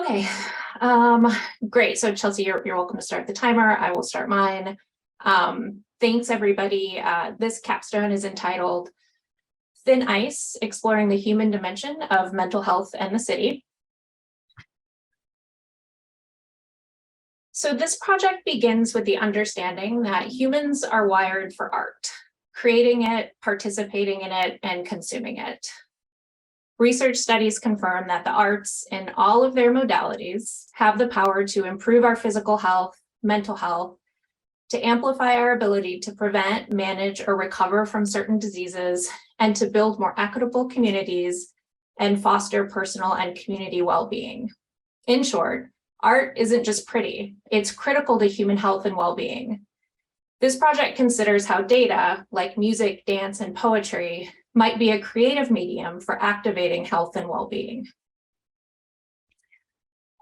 Okay, great. So Chelsea, you're welcome to start the timer. I will start mine. Thanks everybody. This capstone is entitled Thin Ice, Exploring the Human Dimension of Mental Health and the City. So this project begins with the understanding that humans are wired for art, creating it, participating in it, and consuming it. Research studies confirm that the arts in all of their modalities have the power to improve our physical health, mental health, to amplify our ability to prevent, manage, or recover from certain diseases, and to build more equitable communities and foster personal and community well-being. In short, art isn't just pretty, it's critical to human health and well-being. This project considers how data, like music, dance, and poetry, might be a creative medium for activating health and well-being.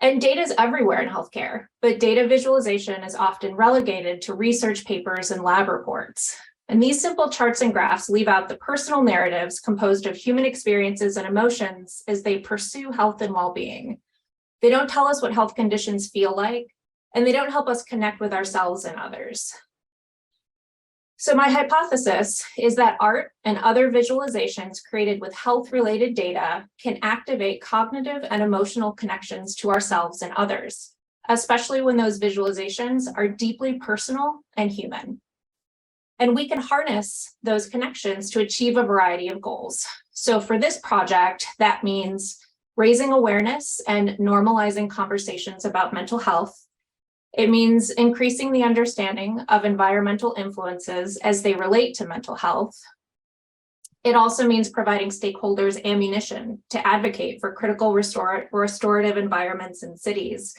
And data is everywhere in healthcare, but data visualization is often relegated to research papers and lab reports. And these simple charts and graphs leave out the personal narratives composed of human experiences and emotions as they pursue health and well-being. They don't tell us what health conditions feel like, and they don't help us connect with ourselves and others. So my hypothesis is that art and other visualizations created with health-related data can activate cognitive and emotional connections to ourselves and others, especially when those visualizations are deeply personal and human. And we can harness those connections to achieve a variety of goals. So for this project, that means raising awareness and normalizing conversations about mental health. It means increasing the understanding of environmental influences as they relate to mental health. It also means providing stakeholders ammunition to advocate for critical restorative environments in cities.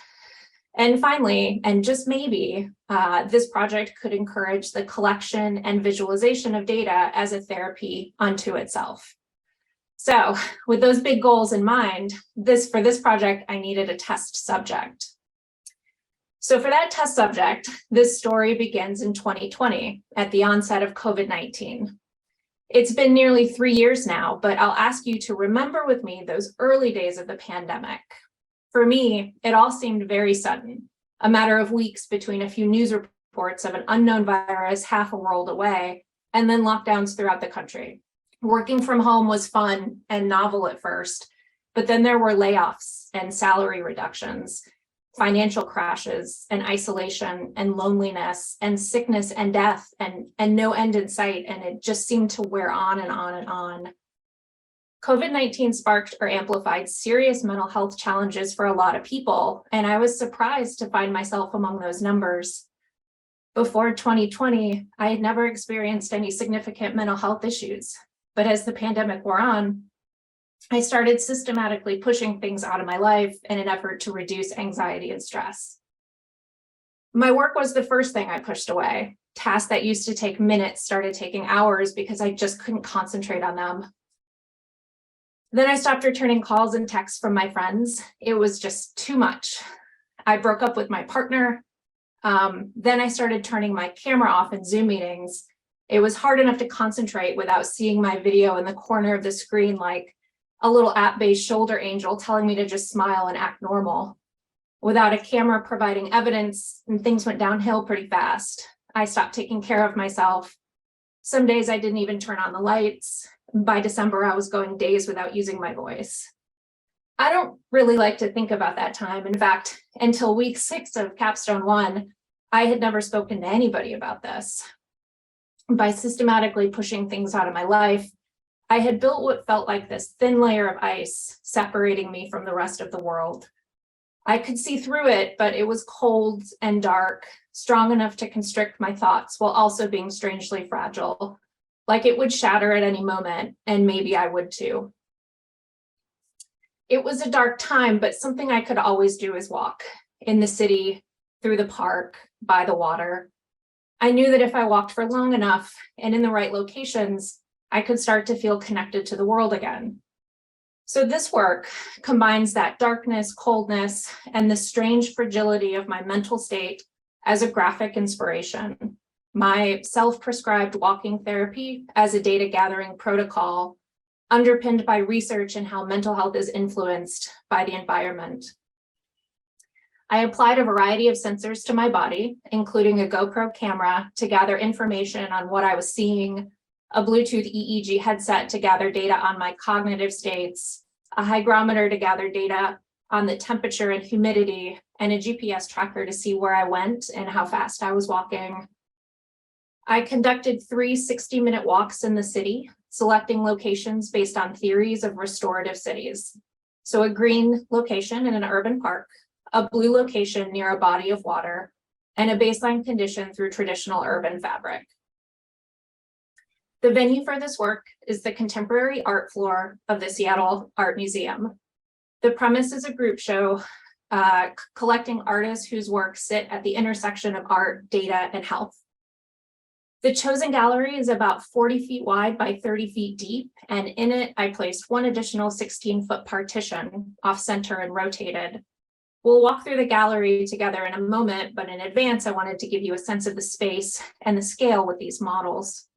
And finally, and just maybe, this project could encourage the collection and visualization of data as a therapy unto itself. So with those big goals in mind, for this project, I needed a test subject. So for that test subject, this story begins in 2020 at the onset of COVID-19. It's been nearly 3 years now, but I'll ask you to remember with me those early days of the pandemic. For me, it all seemed very sudden, a matter of weeks between a few news reports of an unknown virus half a world away, and then lockdowns throughout the country. Working from home was fun and novel at first, but then there were layoffs and salary reductions, financial crashes and isolation and loneliness and sickness and death and no end in sight. And it just seemed to wear on and on and on. COVID-19 sparked or amplified serious mental health challenges for a lot of people. And I was surprised to find myself among those numbers. Before 2020, I had never experienced any significant mental health issues. But as the pandemic wore on, I started systematically pushing things out of my life in an effort to reduce anxiety and stress. My work was the first thing I pushed away. Tasks that used to take minutes started taking hours because I just couldn't concentrate on them. Then I stopped returning calls and texts from my friends. It was just too much. I broke up with my partner. Then I started turning my camera off in Zoom meetings. It was hard enough to concentrate without seeing my video in the corner of the screen like a little app-based shoulder angel telling me to just smile and act normal. Without a camera providing evidence, and things went downhill pretty fast. I stopped taking care of myself. Some days I didn't even turn on the lights. By December, I was going days without using my voice. I don't really like to think about that time. In fact, until week 6 of Capstone 1, I had never spoken to anybody about this. By systematically pushing things out of my life, I had built what felt like this thin layer of ice separating me from the rest of the world. I could see through it, but it was cold and dark, strong enough to constrict my thoughts while also being strangely fragile, like it would shatter at any moment, and maybe I would too. It was a dark time, but something I could always do is walk in the city, through the park, by the water. I knew that if I walked for long enough and in the right locations, I could start to feel connected to the world again. So this work combines that darkness, coldness, and the strange fragility of my mental state as a graphic inspiration. My self-prescribed walking therapy as a data gathering protocol, underpinned by research in how mental health is influenced by the environment. I applied a variety of sensors to my body, including a GoPro camera to gather information on what I was seeing, a Bluetooth EEG headset to gather data on my cognitive states, a hygrometer to gather data on the temperature and humidity, and a GPS tracker to see where I went and how fast I was walking. I conducted 3 60-minute walks in the city, selecting locations based on theories of restorative cities. So a green location in an urban park, a blue location near a body of water, and a baseline condition through traditional urban fabric. The venue for this work is the contemporary art floor of the Seattle Art Museum. The premise is a group show collecting artists whose work sit at the intersection of art, data, and health. The chosen gallery is about 40 feet wide by 30 feet deep, and in it, I placed one additional 16-foot partition off center and rotated. We'll walk through the gallery together in a moment, but in advance, I wanted to give you a sense of the space and the scale with these models.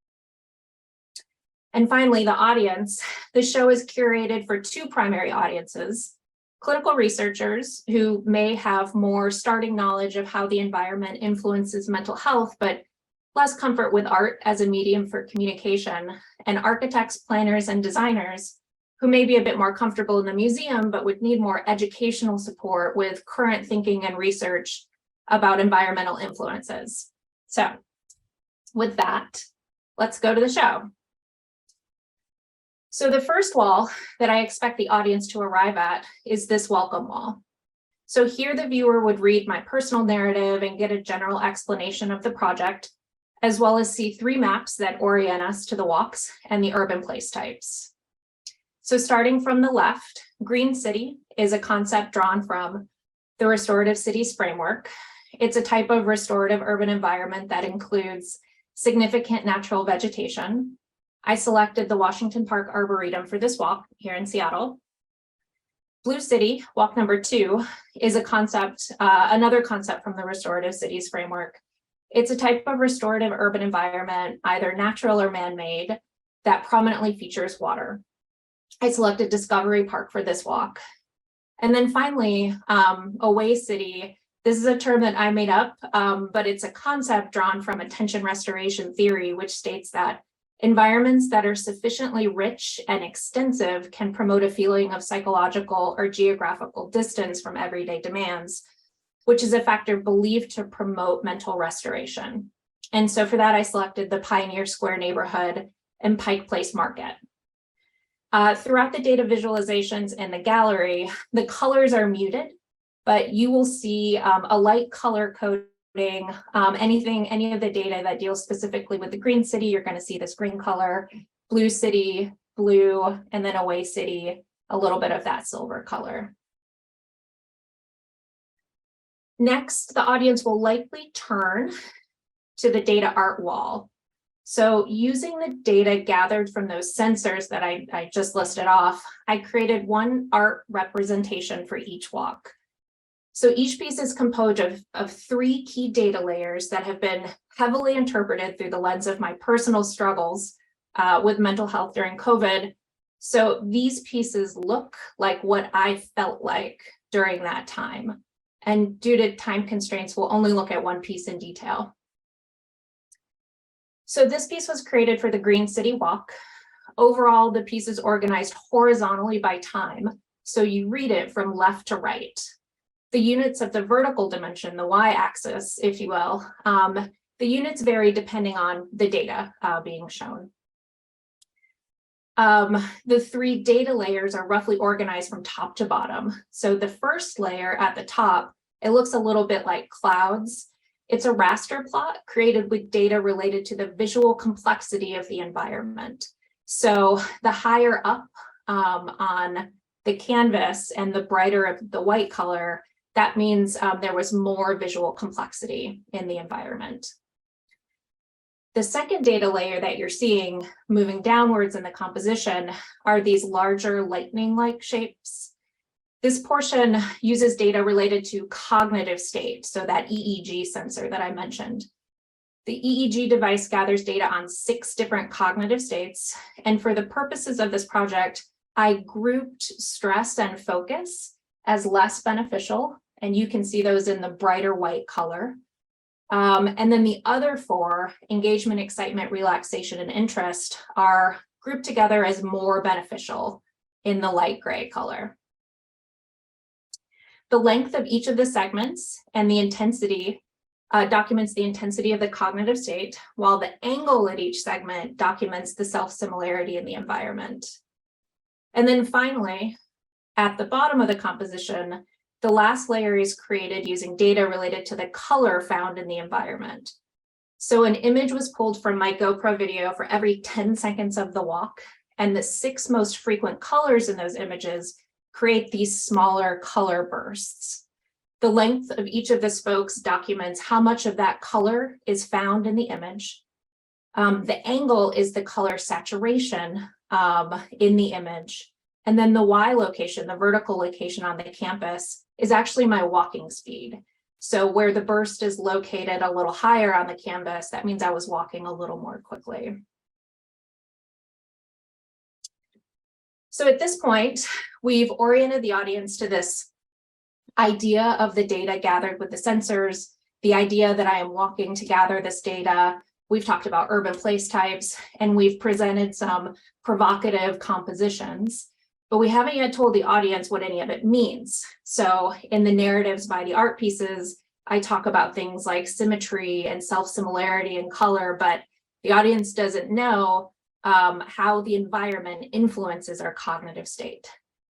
And finally, the audience. The show is curated for 2 primary audiences: clinical researchers who may have more starting knowledge of how the environment influences mental health, but less comfort with art as a medium for communication, and architects, planners, and designers who may be a bit more comfortable in the museum, but would need more educational support with current thinking and research about environmental influences. So with that, let's go to the show. So the first wall that I expect the audience to arrive at is this welcome wall. So here the viewer would read my personal narrative and get a general explanation of the project, as well as see 3 maps that orient us to the walks and the urban place types. So starting from the left, Green City is a concept drawn from the Restorative Cities framework. It's a type of restorative urban environment that includes significant natural vegetation. I selected the Washington Park Arboretum for this walk here in Seattle. Blue City, walk number 2, is a concept, another concept from the Restorative Cities framework. It's a type of restorative urban environment, either natural or man-made, that prominently features water. I selected Discovery Park for this walk. And then finally, Away City. This is a term that I made up, but it's a concept drawn from attention restoration theory, which states that environments that are sufficiently rich and extensive can promote a feeling of psychological or geographical distance from everyday demands, which is a factor believed to promote mental restoration. And so for that, I selected the Pioneer Square neighborhood and Pike Place Market. Throughout the data visualizations in the gallery, the colors are muted, but you will see a light color coding. Any of the data that deals specifically with the Green City, you're going to see this green color, Blue City, blue, and then Away City, a little bit of that silver color. Next, the audience will likely turn to the data art wall. So using the data gathered from those sensors that I just listed off, I created one art representation for each walk. So each piece is composed of 3 key data layers that have been heavily interpreted through the lens of my personal struggles with mental health during COVID. So these pieces look like what I felt like during that time. And due to time constraints, we'll only look at one piece in detail. So this piece was created for the Green City Walk. Overall, the piece is organized horizontally by time, so you read it from left to right. The units of the vertical dimension, the y-axis, if you will, the units vary depending on the data being shown. The 3 data layers are roughly organized from top to bottom. So the first layer at the top, it looks a little bit like clouds. It's a raster plot created with data related to the visual complexity of the environment. So the higher up on the canvas and the brighter of the white color, that means there was more visual complexity in the environment. The second data layer that you're seeing moving downwards in the composition are these larger lightning-like shapes. This portion uses data related to cognitive state, so that EEG sensor that I mentioned. The EEG device gathers data on 6 different cognitive states, and for the purposes of this project, I grouped stress and focus as less beneficial and you can see those in the brighter white color. And then the other 4, engagement, excitement, relaxation, and interest, are grouped together as more beneficial in the light gray color. The length of each of the segments and the intensity documents the intensity of the cognitive state, while the angle at each segment documents the self-similarity in the environment. And then finally, at the bottom of the composition, the last layer is created using data related to the color found in the environment. So an image was pulled from my GoPro video for every 10 seconds of the walk, and the 6 most frequent colors in those images create these smaller color bursts. The length of each of the spokes documents how much of that color is found in the image. The angle is the color saturation in the image. And then the Y location, the vertical location on the campus, is actually my walking speed. So where the burst is located a little higher on the canvas, that means I was walking a little more quickly. So at this point, we've oriented the audience to this idea of the data gathered with the sensors, the idea that I am walking to gather this data. We've talked about urban place types, and we've presented some provocative compositions, but we haven't yet told the audience what any of it means. So in the narratives by the art pieces, I talk about things like symmetry and self-similarity and color, but the audience doesn't know how the environment influences our cognitive state.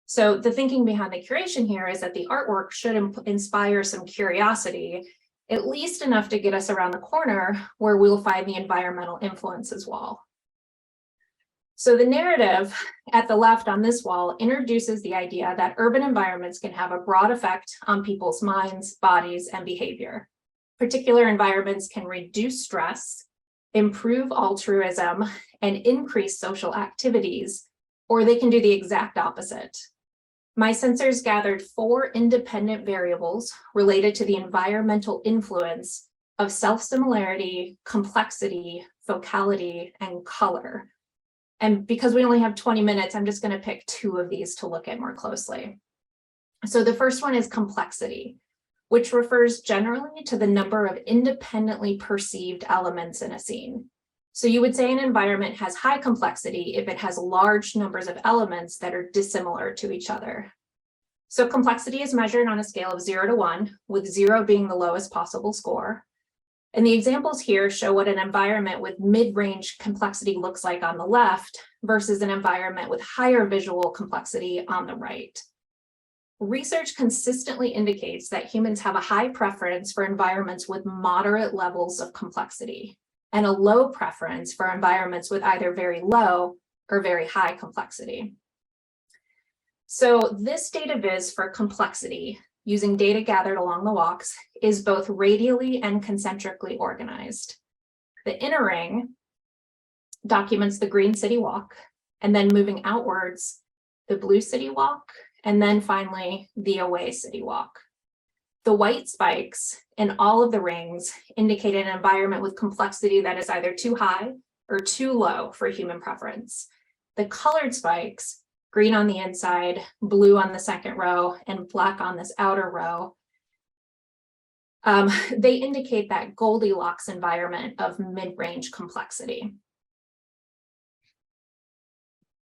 So the thinking behind the curation here is that the artwork should inspire some curiosity, at least enough to get us around the corner where we'll find the environmental influences wall. So the narrative at the left on this wall introduces the idea that urban environments can have a broad effect on people's minds, bodies, and behavior. Particular environments can reduce stress, improve altruism, and increase social activities, or they can do the exact opposite. My sensors gathered 4 independent variables related to the environmental influence of self-similarity, complexity, focality, and color. And because we only have 20 minutes, I'm just going to pick 2 of these to look at more closely. So the first one is complexity, which refers generally to the number of independently perceived elements in a scene. So you would say an environment has high complexity if it has large numbers of elements that are dissimilar to each other. So complexity is measured on a scale of 0 to 1, with 0 being the lowest possible score. And the examples here show what an environment with mid-range complexity looks like on the left versus an environment with higher visual complexity on the right. Research consistently indicates that humans have a high preference for environments with moderate levels of complexity, and a low preference for environments with either very low or very high complexity. So this data viz for complexity, using data gathered along the walks, is both radially and concentrically organized. The inner ring documents the green city walk, and then moving outwards, the blue city walk, and then finally the away city walk. The white spikes in all of the rings indicate an environment with complexity that is either too high or too low for human preference. The colored spikes, green on the inside, blue on the second row, and black on this outer row, they indicate that Goldilocks environment of mid-range complexity.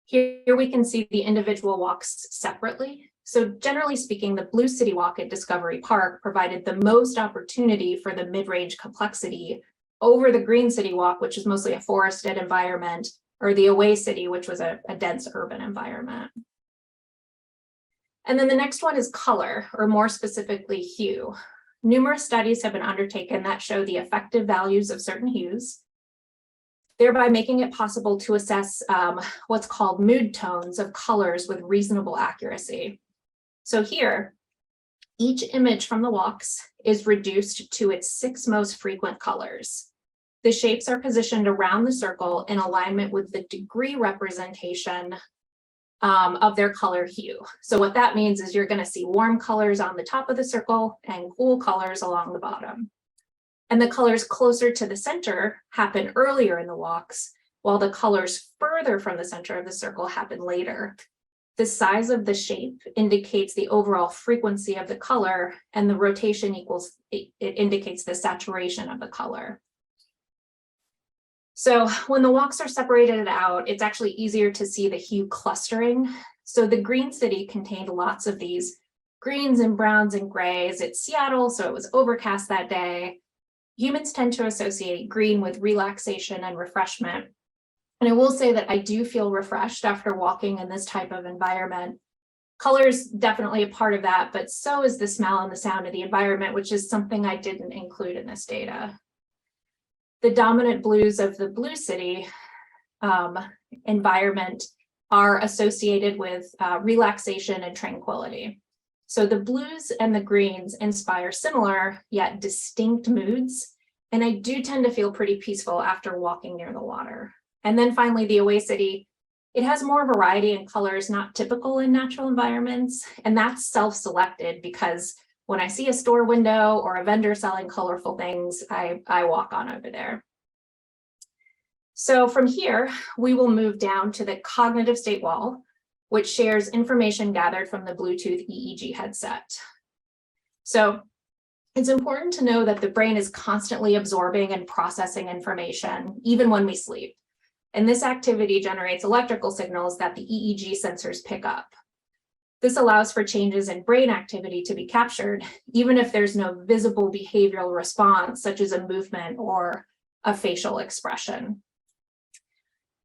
Here we can see the individual walks separately. So generally speaking, the Blue City Walk at Discovery Park provided the most opportunity for the mid-range complexity over the Green City Walk, which is mostly a forested environment, or the Away City, which was a dense urban environment. And then the next one is color, or more specifically, hue. Numerous studies have been undertaken that show the effective values of certain hues, thereby making it possible to assess what's called mood tones of colors with reasonable accuracy. So here, each image from the walks is reduced to its 6 most frequent colors. The shapes are positioned around the circle in alignment with the degree representation of their color hue. So what that means is you're going to see warm colors on the top of the circle and cool colors along the bottom. And the colors closer to the center happen earlier in the walks, while the colors further from the center of the circle happen later. The size of the shape indicates the overall frequency of the color, and the rotation equals, it indicates the saturation of the color. So when the walks are separated out, it's actually easier to see the hue clustering. So the green city contained lots of these greens and browns and grays. It's Seattle, so it was overcast that day. Humans tend to associate green with relaxation and refreshment. And I will say that I do feel refreshed after walking in this type of environment. Color is definitely a part of that, but so is the smell and the sound of the environment, which is something I didn't include in this data. The dominant blues of the blue city environment are associated with relaxation and tranquility. So the blues and the greens inspire similar yet distinct moods. And I do tend to feel pretty peaceful after walking near the water. And then finally, the away city, it has more variety in colors not typical in natural environments. And that's self-selected because when I see a store window or a vendor selling colorful things, I walk on over there. So from here, we will move down to the cognitive state wall, which shares information gathered from the Bluetooth EEG headset. So it's important to know that the brain is constantly absorbing and processing information, even when we sleep. And this activity generates electrical signals that the EEG sensors pick up. This allows for changes in brain activity to be captured, even if there's no visible behavioral response, such as a movement or a facial expression.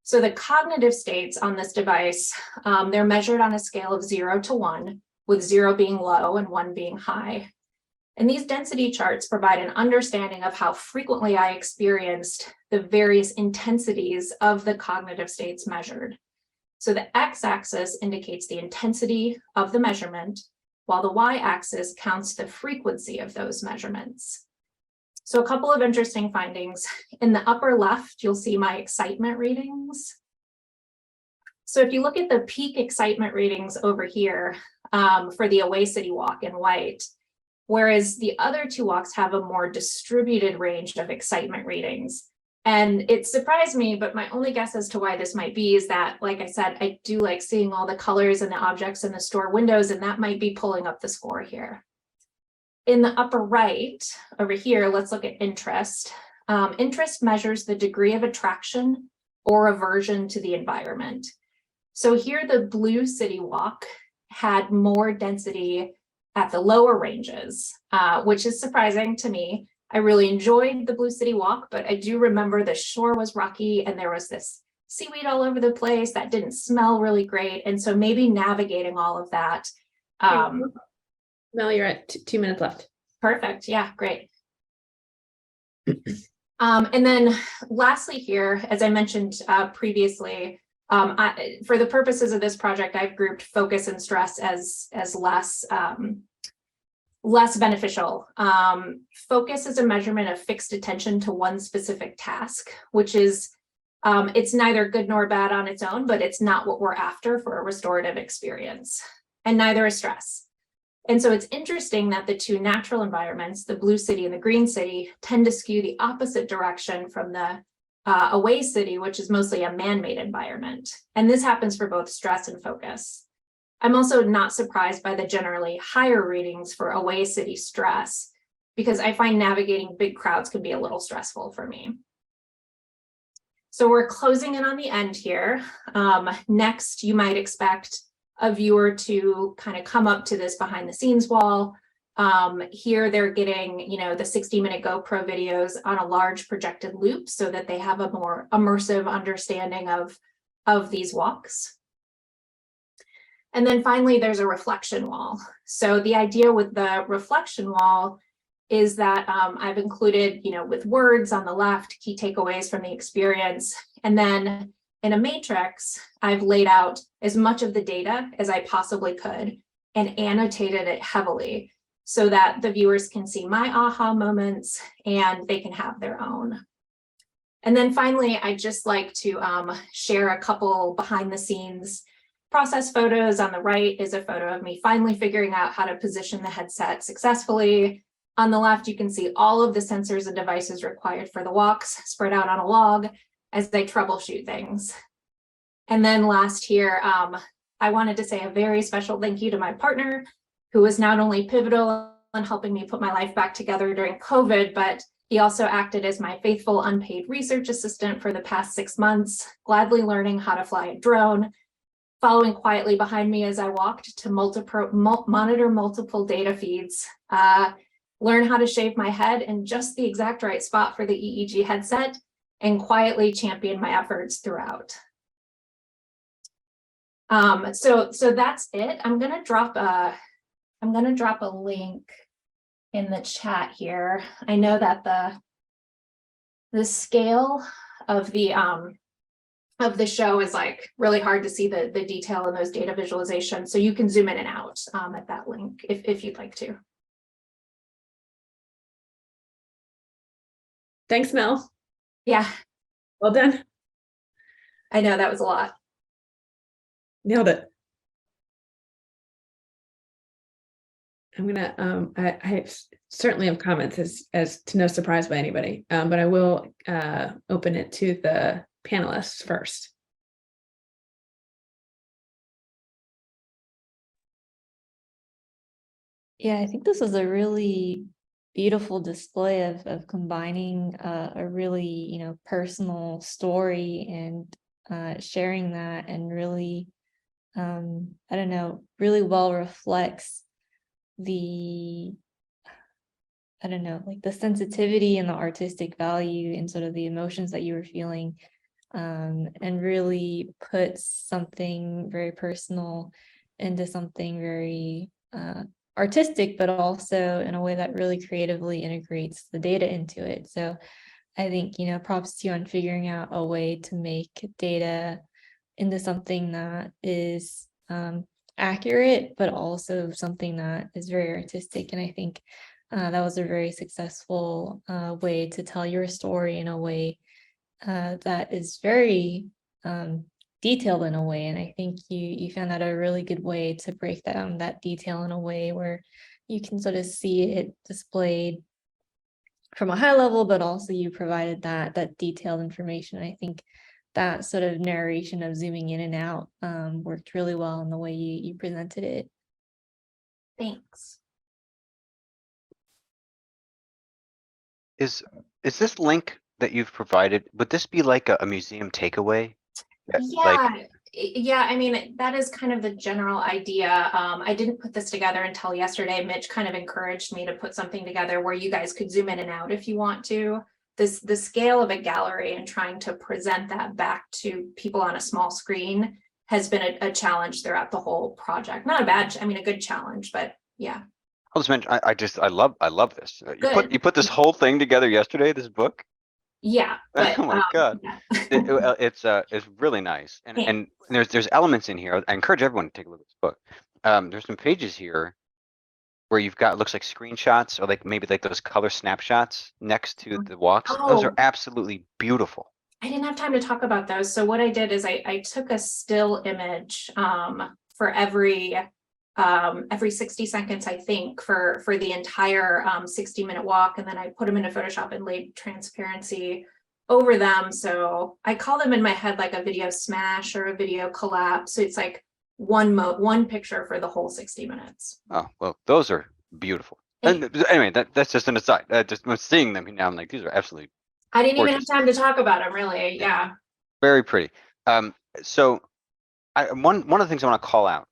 So the cognitive states on this device, they're measured on a scale of 0 to 1, with 0 being low and 1 being high. And these density charts provide an understanding of how frequently I experienced the various intensities of the cognitive states measured. So the x-axis indicates the intensity of the measurement, while the y-axis counts the frequency of those measurements. So a couple of interesting findings. In the upper left, you'll see my excitement readings. So if you look at the peak excitement readings over here for the away city walk in white, whereas the other two walks have a more distributed range of excitement readings. And it surprised me, but my only guess as to why this might be is that, like I said, I do like seeing all the colors and the objects in the store windows, and that might be pulling up the score here. In the upper right, over here, let's look at interest. Interest measures the degree of attraction or aversion to the environment. So here, the blue city walk had more density at the lower ranges, which is surprising to me. I really enjoyed the blue city walk, but I do remember the shore was rocky and there was this seaweed all over the place that didn't smell really great. And so maybe navigating all of that. Mel, you're at 2 minutes left. Perfect. Yeah, great. And then lastly here, as I mentioned previously, for the purposes of this project, I've grouped focus and stress as less beneficial. Focus is a measurement of fixed attention to one specific task, which is, it's neither good nor bad on its own, but it's not what we're after for a restorative experience. And neither is stress. And so it's interesting that the two natural environments, the blue city and the green city, tend to skew the opposite direction from the away city, which is mostly a man-made environment. And this happens for both stress and focus. I'm also not surprised by the generally higher readings for away city stress, because I find navigating big crowds can be a little stressful for me. So we're closing in on the end here. Next, you might expect a viewer to kind of come up to this behind the scenes wall. Here they're getting, the 60-minute GoPro videos on a large projected loop so that they have a more immersive understanding of these walks. And then finally, there's a reflection wall. So the idea with the reflection wall is that I've included, with words on the left, key takeaways from the experience. And then in a matrix, I've laid out as much of the data as I possibly could and annotated it heavily so that the viewers can see my aha moments and they can have their own. And then finally, I'd just like to share a couple behind the scenes process photos. On the right is a photo of me finally figuring out how to position the headset successfully. On the left, you can see all of the sensors and devices required for the walks spread out on a log as they troubleshoot things. And then last here, I wanted to say a very special thank you to my partner, who was not only pivotal in helping me put my life back together during COVID, but he also acted as my faithful unpaid research assistant for the past 6 months, gladly learning how to fly a drone, following quietly behind me as I walked to monitor multiple data feeds, learn how to shave my head in just the exact right spot for the EEG headset, and quietly champion my efforts throughout. So that's it. I'm gonna drop a link in the chat here. I know that the scale of the show is like really hard to see the detail in those data visualizations. So you can zoom in and out at that link if you'd like to. Thanks, Mel. Yeah. Well done. I know that was a lot. Nailed it. I'm gonna I certainly have comments as to no surprise by anybody, but I will open it to the panelists first. Yeah, I think this is a really beautiful display of combining a really, personal story and sharing that, and really, I don't know, really well reflects the, I don't know, like the sensitivity and the artistic value and sort of the emotions that you were feeling, and really puts something very personal into something very artistic, but also in a way that really creatively integrates the data into it. So I think, props to you on figuring out a way to make data into something that is accurate, but also something that is very artistic. And I think that was a very successful way to tell your story in a way that is very detailed in a way. And I think you found out a really good way to break down that detail in a way where you can sort of see it displayed from a high level, but also you provided that detailed information. I think that sort of narration of zooming in and out worked really well in the way you presented it. Thanks. Is this link that you've provided, would this be like a museum takeaway? Yeah, I mean, that is kind of the general idea. I didn't put this together until yesterday. Mitch kind of encouraged me to put something together where you guys could zoom in and out if you want to. The scale of a gallery and trying to present that back to people on a small screen has been a challenge throughout the whole project. Not a bad, I mean, a good challenge, but yeah. I'll just mention, I love this. Good. You put this whole thing together yesterday, this book? Yeah, but Oh my God. yeah. It's really nice. And there's elements in here. I encourage everyone to take a look at this book. There's some pages here where you've got, looks like screenshots or like maybe like those color snapshots next to the walks. Those are absolutely beautiful. I didn't have time to talk about those. So what I did is I took a still image for every 60 seconds, I think, for the entire 60-minute walk, and then I put them into Photoshop and laid transparency over them. So I call them in my head like a video smash or a video collapse. So it's like one picture for the whole 60 minutes. Oh, well, those are beautiful. And anyway, that's just an aside. Just seeing them now, I'm like, these are absolutely I didn't gorgeous. even have time to talk about them, really. Yeah. Very pretty. So one of the things I want to call out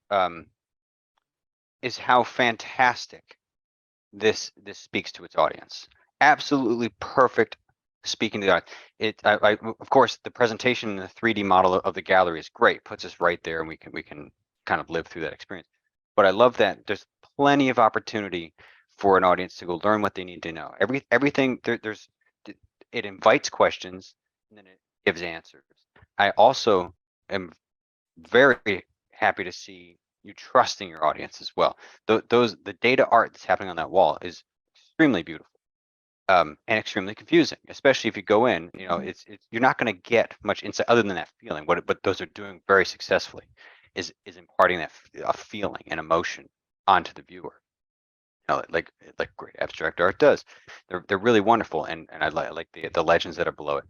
is how fantastic this speaks to its audience. Absolutely perfect speaking to the audience. Of course, the presentation in the 3D model of the gallery is great, puts us right there, and we can kind of live through that experience. But I love that there's plenty of opportunity for an audience to go learn what they need to know. Everything it invites questions and then it gives answers. I also am very happy to see you trusting your audience as well. The data art that's happening on that wall is extremely beautiful. And extremely confusing, especially if you go in, it's you're not going to get much insight other than that feeling. What those are doing very successfully is imparting that a feeling and emotion onto the viewer. Like great abstract art does. They're really wonderful, and I like the legends that are below it.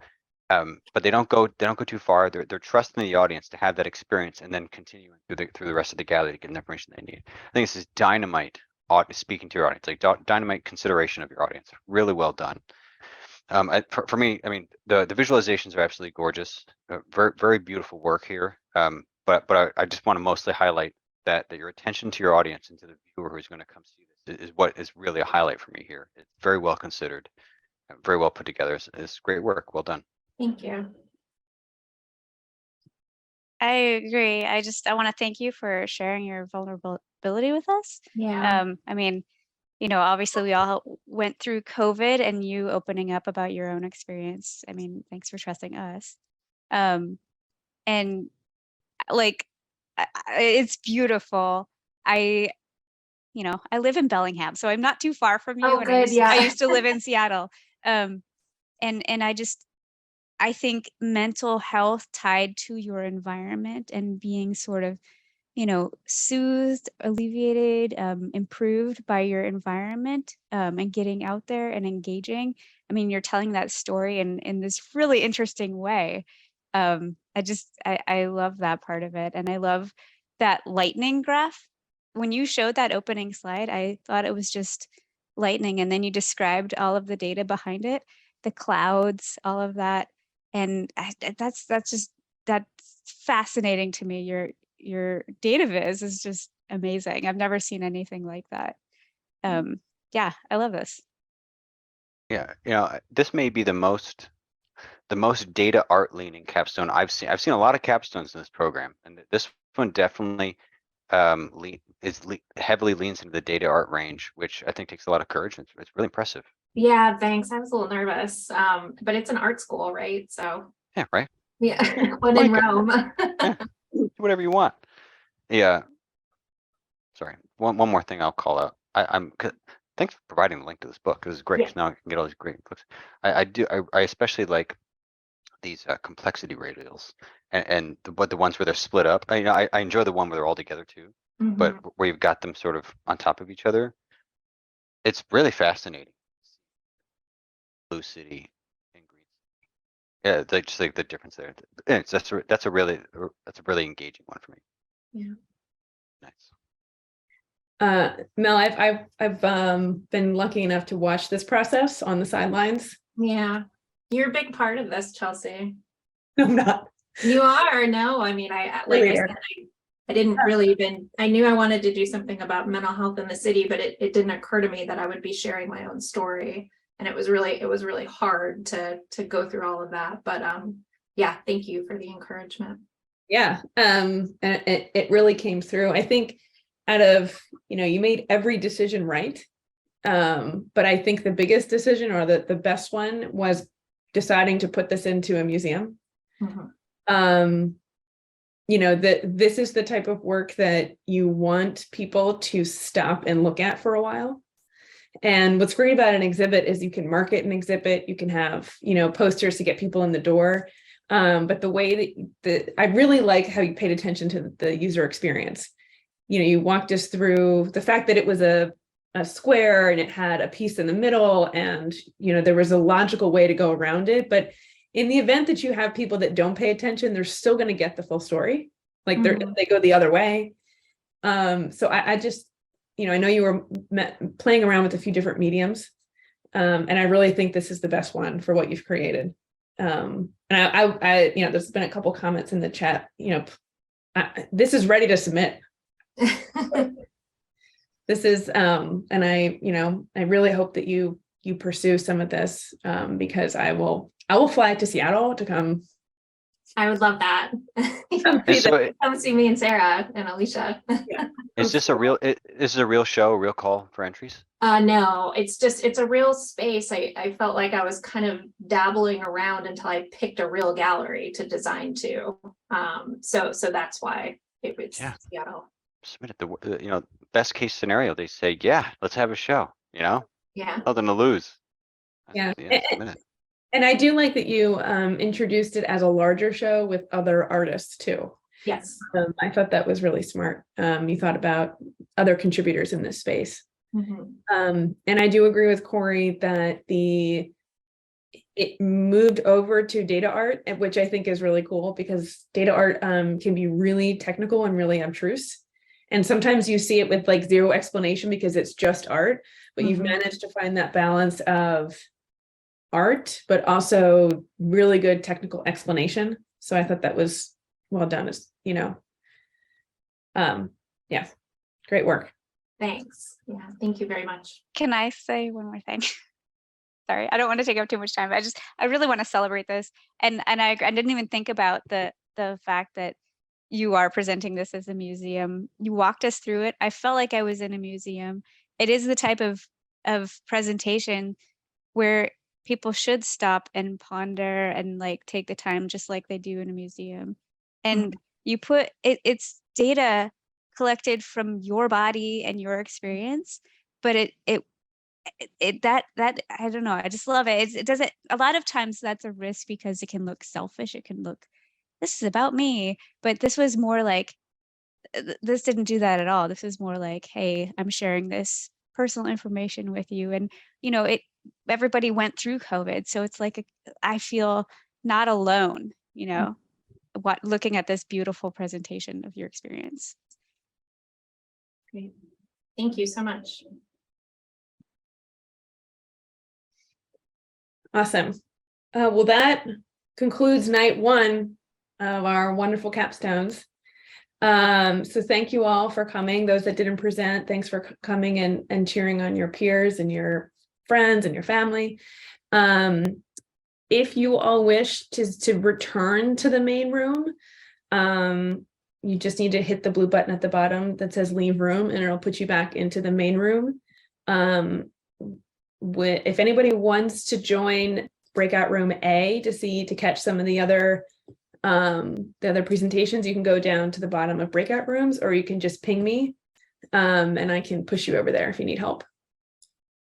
But they don't go too far. They're trusting the audience to have that experience and then continuing through the rest of the gallery to get the information they need. I think this is dynamite speaking to your audience, like dynamite consideration of your audience. Really well done. For me, I mean, the visualizations are absolutely gorgeous. Very, very beautiful work here. But I just want to mostly highlight that your attention to your audience and to the viewer who's going to come see this is what is really a highlight for me here. It's very well considered, very well put together. It's great work. Well done. Thank you. I agree. I want to thank you for sharing your vulnerability with us. Yeah. I mean, obviously we all went through COVID, and you opening up about your own experience. I mean, thanks for trusting us. And like, it's beautiful. I live in Bellingham, so I'm not too far from you. Oh, And good. Yeah. I used to live in Seattle. And I think mental health tied to your environment and being sort of, soothed, alleviated, improved by your environment, and getting out there and engaging. I mean, you're telling that story in this really interesting way. I love that part of it. And I love that lightning graph. When you showed that opening slide, I thought it was just lightning. And then you described all of the data behind it, the clouds, all of that. And that's fascinating to me. Your data viz is just amazing. I've never seen anything like that. Yeah, I love this. Yeah, this may be the most data art leaning capstone I've seen. I've seen a lot of capstones in this program, and this one definitely heavily leans into the data art range, which I think takes a lot of courage. It's really impressive. Yeah, thanks. I was a little nervous. But it's an art school, right? So Yeah, right. yeah, when in Rome. Yeah. Do whatever you want. Yeah. Sorry. One more thing I'll call out. Thanks for providing the link to this book. This is great. 'Cause now I can get all these great books. I especially like these complexity radials and the ones where they're split up. I enjoy the one where they're all together too, but Mhm. where you've got them sort of on top of each other. It's really fascinating. Blue City and Green City. Yeah, just like the difference there. That's a really engaging one for me. Yeah. Nice. Mel, I've been lucky enough to watch this process on the sidelines. Yeah. You're a big part of this, Chelsea. No, I'm not. You are. No, I mean, I said, I didn't really I knew I wanted to do something about mental health in the city, but it didn't occur to me that I would be sharing my own story. And it was really hard to go through all of that. But yeah, thank you for the encouragement. Yeah. And it really came through. I think out of, you made every decision right. But I think the biggest decision, or the best one, was deciding to put this into a museum. Mhm. That this is the type of work that you want people to stop and look at for a while. And what's great about an exhibit is you can market an exhibit, you can have, posters to get people in the door. But the way that I really like how you paid attention to the user experience. You walked us through the fact that it was a square and it had a piece in the middle, and there was a logical way to go around it. But in the event that you have people that don't pay attention, they're still going to get the full story. Like they go the other way. So I just, I know you were playing around with a few different mediums, and I really think this is the best one for what you've created. And I there's been a couple comments in the chat. This is ready to submit. This is, and I really hope that you pursue some of this, because I will fly to Seattle to come. I would love that. Come see me and Sarah and Alicia. Yeah. Is this a real show, a real call for entries? No, it's a real space. I felt like I was kind of dabbling around until I picked a real gallery to design to. So that's why it was Seattle. Submit it. Best case scenario, they say, yeah, let's have a show. Yeah. Nothing to lose. Yeah. Submit it. And I do like that you introduced it as a larger show with other artists too. Yes. I thought that was really smart. You thought about other contributors in this space. Mm-hmm. And I do agree with Corey that it moved over to data art, which I think is really cool because data art can be really technical and really abstruse. And sometimes you see it with like zero explanation because it's just art, but you've managed to find that balance of art, but also really good technical explanation. So I thought that was well done, as you know. Yeah, great work. Thanks. Yeah, thank you very much. Can I say one more thing? Sorry, I don't want to take up too much time. I really want to celebrate this. And I didn't even think about the fact that you are presenting this as a museum. You walked us through it. I felt like I was in a museum. It is the type of presentation where people should stop and ponder and like take the time just like they do in a museum. And you put it's data collected from your body and your experience, but that I don't know, I just love it. It doesn't, a lot of times that's a risk because it can look selfish. It can look, this is about me, but this was more like, this didn't do that at all. This is more like, hey, I'm sharing this personal information with you. And, you know, everybody went through COVID. So it's like, I feel not alone, you know, looking at this beautiful presentation of your experience. Great. Thank you so much. Awesome. Well, that concludes night one of our wonderful capstones. So thank you all for coming. Those that didn't present, thanks for coming and cheering on your peers and your friends and your family. If you all wish to return to the main room, you just need to hit the blue button at the bottom that says leave room, and it'll put you back into the main room. If anybody wants to join breakout room A to catch some of the other presentations, you can go down to the bottom of breakout rooms, or you can just ping me and I can push you over there if you need help.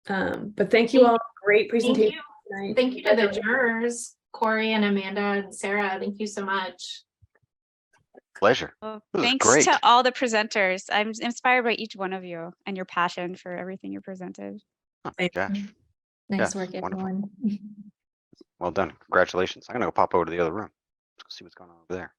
But thank you all. Great presentation. Thank you to the jurors, Corey and Amanda and Sarah. Thank you so much. Pleasure. Well, This was thanks great. to all the presenters. I'm inspired by each one of you and your passion for everything you presented. Oh, gosh. Nice Yeah, work, wonderful. everyone. Well done. Congratulations. I'm gonna go pop over to the other room. Let's go see what's going on over there.